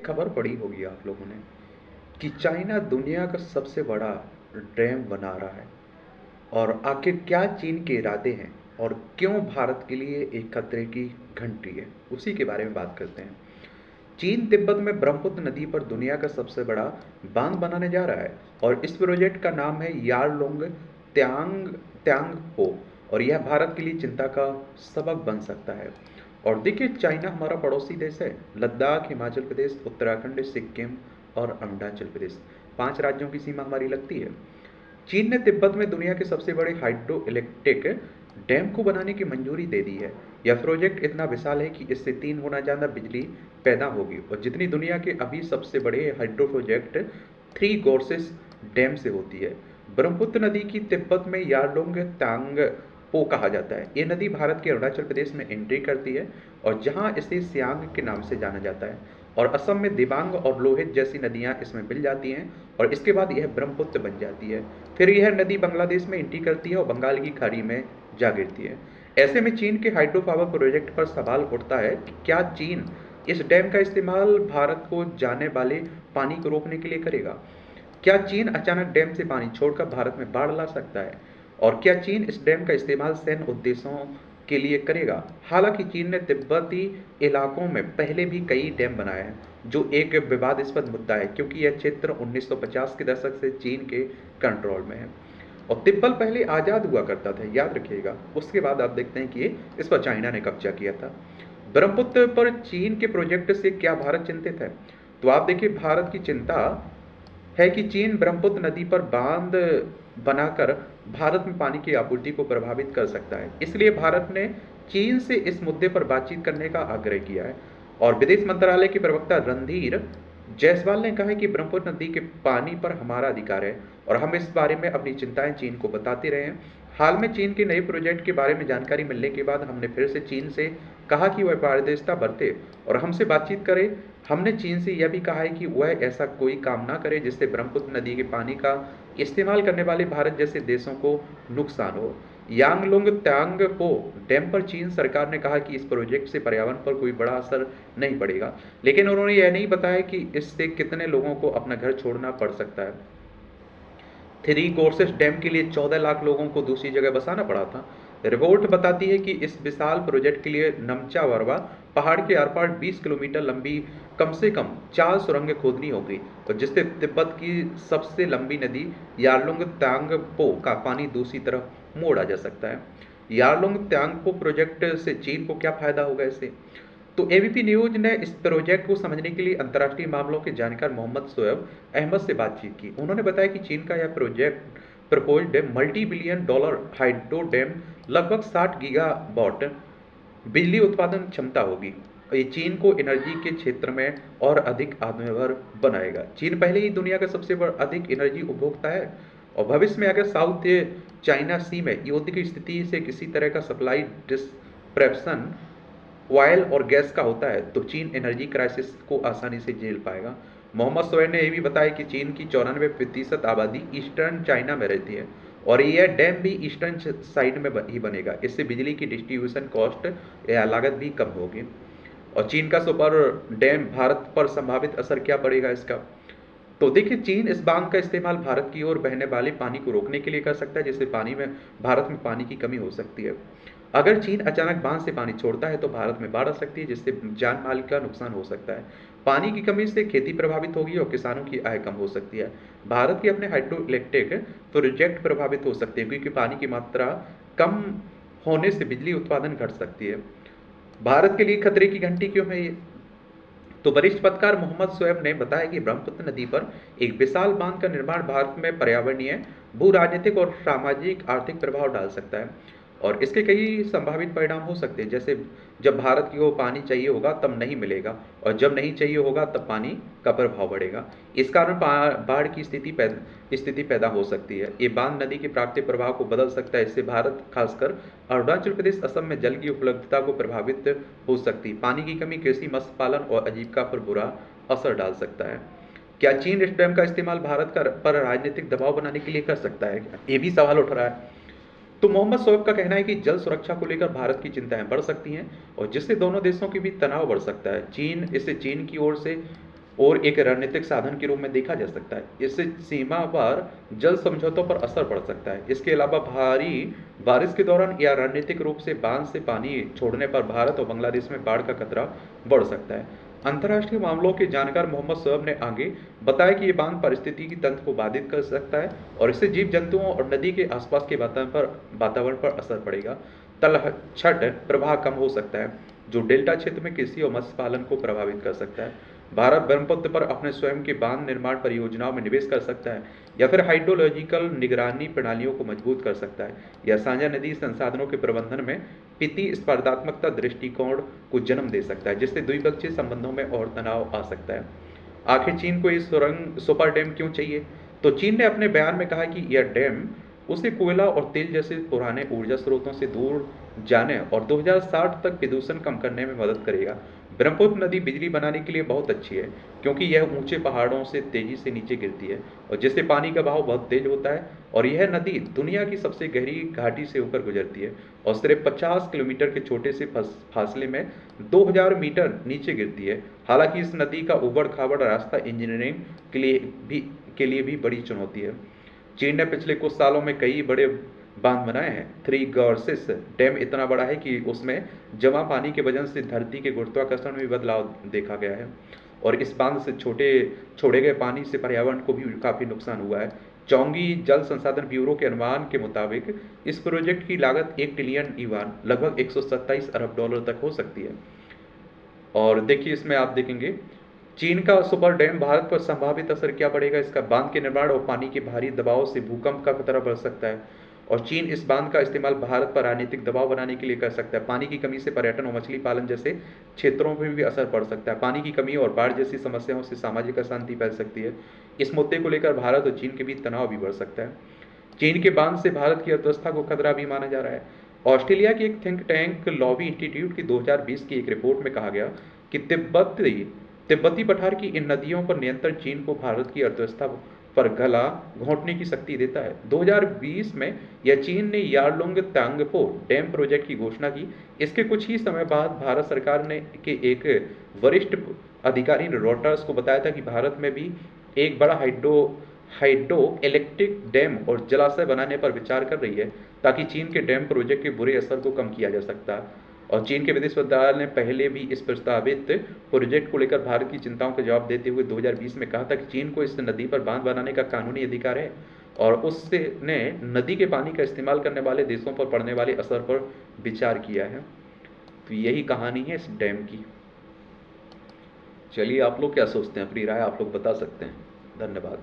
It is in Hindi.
खबर पड़ी होगी आप लोगों ने कि चाइना दुनिया का सबसे बड़ा डैम बना रहा है। और आखिर क्या चीन के इरादे हैं और क्यों भारत के लिए एक खतरे की घंटी है, उसी के बारे में बात करते हैं। चीन तिब्बत में ब्रह्मपुत्र नदी पर दुनिया का सबसे बड़ा बांध बनाने जा रहा है और इस प्रोजेक्ट का नाम है यारलुंग त्यांग त्यांग हो। और यह भारत के लिए चिंता का सबक बन सकता है। और देखिए, चाइना हमारा पड़ोसी देश है। लद्दाख, हिमाचल प्रदेश, उत्तराखंड, सिक्किम और अरुणाचल प्रदेश, 5 राज्यों की सीमा हमारी लगती है। चीन ने तिब्बत में दुनिया के सबसे बड़े हाइड्रो इलेक्ट्रिक डैम को बनाने की मंजूरी दे दी है। यह प्रोजेक्ट इतना विशाल है कि इससे 3 गुना ज़्यादा बिजली पैदा होगी और जितनी दुनिया के अभी सबसे बड़े हाइड्रो प्रोजेक्ट थ्री गोर्सेस डैम से होती है। ब्रह्मपुत्र नदी की तिब्बत में यारलुंग तांग पो कहा जाता है। ये नदी भारत के अरुणाचल प्रदेश में एंट्री करती है और जहाँ इसे सियांग के नाम से जाना जाता है। और असम में दिबांग और लोहित जैसी नदियाँ इसमें मिल जाती हैं और इसके बाद यह ब्रह्मपुत्र बन जाती है। फिर यह नदी बांग्लादेश में एंट्री करती है और बंगाल की खाड़ी में जा गिरती है। ऐसे में चीन के हाइड्रो पावर प्रोजेक्ट पर सवाल उठता है कि क्या चीन इस डैम का इस्तेमाल भारत को जाने वाले पानी को रोकने के लिए करेगा? क्या चीन अचानक डैम से पानी छोड़कर भारत में बाढ़ ला सकता है? और क्या चीन इस डैम का इस्तेमाल सैन्य उद्देश्यों के लिए करेगा? हालांकि चीन ने तिब्बती इलाकों में पहले भी कई डैम बनाए हैं, जो एक विवादास्पद मुद्दा है क्योंकि यह क्षेत्र 1950 के दशक से चीन के कंट्रोल में है। और तिब्बत पहले आज़ाद हुआ करता था, याद रखिएगा। उसके बाद आप देखते हैं कि इस पर चाइना ने कब्जा किया था। ब्रह्मपुत्र पर चीन के प्रोजेक्ट से क्या भारत चिंतित है? तो आप देखिए, भारत की चिंता है कि चीन ब्रह्मपुत्र नदी पर बांध बनाकर भारत में पानी की आपूर्ति को प्रभावित कर सकता है। इसलिए भारत ने चीन से इस मुद्दे पर बातचीत करने का आग्रह किया है। और विदेश मंत्रालय के प्रवक्ता रणधीर जायसवाल ने कहा है कि ब्रह्मपुत्र नदी के पानी पर हमारा अधिकार है और हम इस बारे में अपनी चिंताएं चीन को बताते रहे हैं। हाल में चीन के नए प्रोजेक्ट के बारे में जानकारी मिलने के बाद हमने फिर से चीन से कहा कि वह पारदर्शिता बरते और हमसे बातचीत करे। हमने चीन से यह भी कहा है कि वह ऐसा कोई काम ना करे जिससे ब्रह्मपुत्र नदी के पानी का इस्तेमाल करने वाले भारत जैसे देशों को नुकसान हो। यांगलुंग त्यांगपो डैम पर चीन सरकार ने कहा कि इस प्रोजेक्ट से पर्यावरण पर कोई बड़ा असर नहीं पड़ेगा, लेकिन उन्होंने यह नहीं बताया कि इससे कितने लोगों को अपना घर छोड़ना पड़ सकता है। थ्री कोर्सेस डैम के लिए 14 लाख लोगों को दूसरी जगह बसाना पड़ा था। रिपोर्ट बताती है कि इस विशाल प्रोजेक्ट के लिए नमचा वरवा पहाड़ के आर पार 20 किलोमीटर लंबी कम से कम 4 सुरंगें खोदनी होगी और जिससे तिब्बत की सबसे लंबी नदी यारलुंग त्यांगपो का पानी दूसरी तरफ मोड़ा जा सकता है। यारलुंग त्यांगपो प्रोजेक्ट से चीन को क्या फायदा होगा इससे? तो एबीपी न्यूज ने इस प्रोजेक्ट को समझने के लिए अंतर्राष्ट्रीय मामलों के जानकार मोहम्मद शोएब अहमद से बातचीत की। उन्होंने बताया कि चीन का यह project proposed multi billion dollar hydro dam लगभग 60 गीगावाट बिजली उत्पादन क्षमता होगी। ये चीन को एनर्जी के क्षेत्र में और अधिक आत्मनिर्भर बनाएगा। चीन पहले ही दुनिया का सबसे बड़ा अधिक एनर्जी उपभोक्ता है और भविष्य में अगर साउथ चाइना सी में युद्ध की स्थिति से किसी तरह का सप्लाई डिस्ट्रप्शन ऑयल और गैस का होता है तो चीन एनर्जी क्राइसिस को आसानी से झेल पाएगा। मोहम्मद सोहेल ने यह भी बताया कि चीन की 94% आबादी ईस्टर्न चाइना में रहती है और यह डैम भी ईस्टर्न साइड में ही बनेगा। इससे बिजली की डिस्ट्रीब्यूशन कॉस्ट या लागत भी कम होगी। और चीन का सुपर डैम भारत पर संभावित असर क्या पड़ेगा इसका? तो देखिए, चीन इस बांध का इस्तेमाल भारत की ओर बहने वाले पानी को रोकने के लिए कर सकता है, जिससे भारत में पानी की कमी हो सकती है। अगर चीन अचानक बांध से पानी छोड़ता है तो भारत में बाढ़ आ सकती है, जिससे जान माल का नुकसान हो सकता है। पानी की कमी से खेती प्रभावित होगी और किसानों की आय कम हो सकती है। भारत के अपने हाइड्रो इलेक्ट्रिक प्रोजेक्ट प्रभावित हो सकते हैं क्योंकि पानी की मात्रा कम होने से बिजली उत्पादन घट सकती है। भारत के लिए खतरे की घंटी क्यों है ये? तो वरिष्ठ पत्रकार मोहम्मद शोएब ने बताया कि ब्रह्मपुत्र नदी पर एक विशाल बांध का निर्माण भारत में पर्यावरणीय, भू राजनीतिक और सामाजिक आर्थिक प्रभाव डाल सकता है और इसके कई संभावित परिणाम हो सकते हैं। जैसे जब भारत को पानी चाहिए होगा तब नहीं मिलेगा और जब नहीं चाहिए होगा तब पानी का प्रभाव बढ़ेगा। इस कारण बाढ़ की स्थिति पैदा हो सकती है। ये बांध नदी के प्राकृतिक प्रवाह को बदल सकता है। इससे भारत, खासकर अरुणाचल प्रदेश, असम में जल की उपलब्धता को प्रभावित हो सकती है। पानी की कमी कृषि, मत्स्य पालन और आजीविका पर बुरा असर डाल सकता है। क्या चीन इस डैम का इस्तेमाल भारत पर राजनीतिक दबाव बनाने के लिए कर सकता है? ये भी सवाल उठ रहा है। तो मोहम्मद शोएब का कहना है कि जल सुरक्षा को लेकर भारत की चिंताएं बढ़ सकती हैं और जिससे दोनों देशों के बीच तनाव बढ़ सकता है। चीन की ओर से और एक रणनीतिक साधन के रूप में देखा जा सकता है। इससे सीमा पर जल समझौतों पर असर पड़ सकता है। इसके अलावा भारी बारिश के दौरान या रणनीतिक रूप से बांध से पानी छोड़ने पर भारत और बांग्लादेश में बाढ़ का खतरा बढ़ सकता है। अंतर्राष्ट्रीय मामलों के जानकार मोहम्मद शोएब ने आगे बताया कि ये बांध पारिस्थितिकी तंत्र को बाधित कर सकता है और इससे जीव जंतुओं और नदी के आसपास के वातावरण पर असर पड़ेगा। तलछट प्रभाव कम हो सकता है, जो डेल्टा क्षेत्र में कृषि और मत्स्य पालन को प्रभावित कर सकता है। भारत ब्रह्मपुत्र पर अपने स्वयं के बांध निर्माण परियोजनाओं में निवेश कर सकता है या फिर हाइड्रोलॉजिकल निगरानी प्रणालियों को मजबूत कर सकता है या साझा नदी संसाधनों के प्रबंधन में प्रतिस्पर्धात्मकता दृष्टिकोण को जन्म दे सकता है, जिससे द्विपक्षीय संबंधों में और तनाव आ सकता है। आखिर चीन को ये सुरंग सुपर डैम क्यों चाहिए? तो चीन ने अपने बयान में कहा कि यह डैम उसे कोयला और तेल जैसे पुराने ऊर्जा स्रोतों से दूर जाने और 2060 तक प्रदूषण कम करने में मदद करेगा। ब्रह्मपुत्र नदी बिजली बनाने के लिए बहुत अच्छी है, क्योंकि यह ऊंचे पहाड़ों से तेजी से नीचे गिरती है और जिससे पानी का बहाव बहुत तेज होता है, और यह नदी दुनिया की सबसे गहरी घाटी से होकर गुजरती है और सिर्फ 50 किलोमीटर के छोटे से फासले में 2000 मीटर नीचे गिरती है। हालांकि इस नदी का उबड़ खाबड़ रास्ता इंजीनियरिंग के लिए भी बड़ी चुनौती है। चीन ने पिछले कुछ सालों में कई बड़े बांध बनाए हैं। थ्री गॉर्सेस डैम इतना बड़ा है कि उसमें जमा पानी के वजन से धरती के गुरुत्वाकर्षण में भी बदलाव देखा गया है और इस बांध से छोड़े गए पानी से पर्यावरण को भी काफ़ी नुकसान हुआ है। चौंगी जल संसाधन ब्यूरो के अनुमान के मुताबिक इस प्रोजेक्ट की लागत 1 ट्रिलियन युआन लगभग 127 अरब डॉलर तक हो सकती है। और देखिए, इसमें आप देखेंगे चीन का सुपर डैम भारत पर संभावित असर क्या पड़ेगा। इसका बांध के निर्माण और पानी के भारी दबाव से भूकंप का खतरा बढ़ सकता है और चीन इस बांध का इस्तेमाल भारत पर राजनीतिक दबाव बनाने के लिए कर सकता है। पानी की कमी से पर्यटन और मछली पालन जैसे क्षेत्रों पर भी असर पड़ सकता है। पानी की कमी और बाढ़ जैसी समस्याओं से सामाजिक अशांति फैल सकती है। इस मुद्दे को लेकर भारत और चीन के बीच तनाव भी बढ़ सकता है। चीन के बांध से भारत की अर्थव्यवस्था को खतरा भी माना जा रहा है। ऑस्ट्रेलिया के एक थिंक टैंक लॉबी इंस्टीट्यूट की 2020 की एक रिपोर्ट में कहा गया कि तिब्बती पठार की इन नदियों पर नियंत्रण चीन को भारत की अर्थव्यवस्था पर गला घोंटने की शक्ति देता है। 2020 में यह चीन ने यारलुंग तांगपो डैम प्रोजेक्ट की घोषणा की। इसके कुछ ही समय बाद भारत सरकार ने के एक वरिष्ठ अधिकारी ने रॉयटर्स को बताया था कि भारत में भी एक बड़ा हाइड्रो इलेक्ट्रिक डैम और जलाशय बनाने पर विचार कर रही है, ताकि चीन के डैम प्रोजेक्ट के बुरे असर को कम किया जा सकता है। और चीन के विदेश मंत्रालय ने पहले भी इस प्रस्तावित प्रोजेक्ट को लेकर भारत की चिंताओं का जवाब देते हुए 2020 में कहा था कि चीन को इस नदी पर बांध बनाने का कानूनी अधिकार है और उसने नदी के पानी का इस्तेमाल करने वाले देशों पर पड़ने वाले असर पर विचार किया है। तो यही कहानी है इस डैम की। चलिए, आप लोग क्या सोचते हैं? अपनी राय आप लोग बता सकते हैं। धन्यवाद।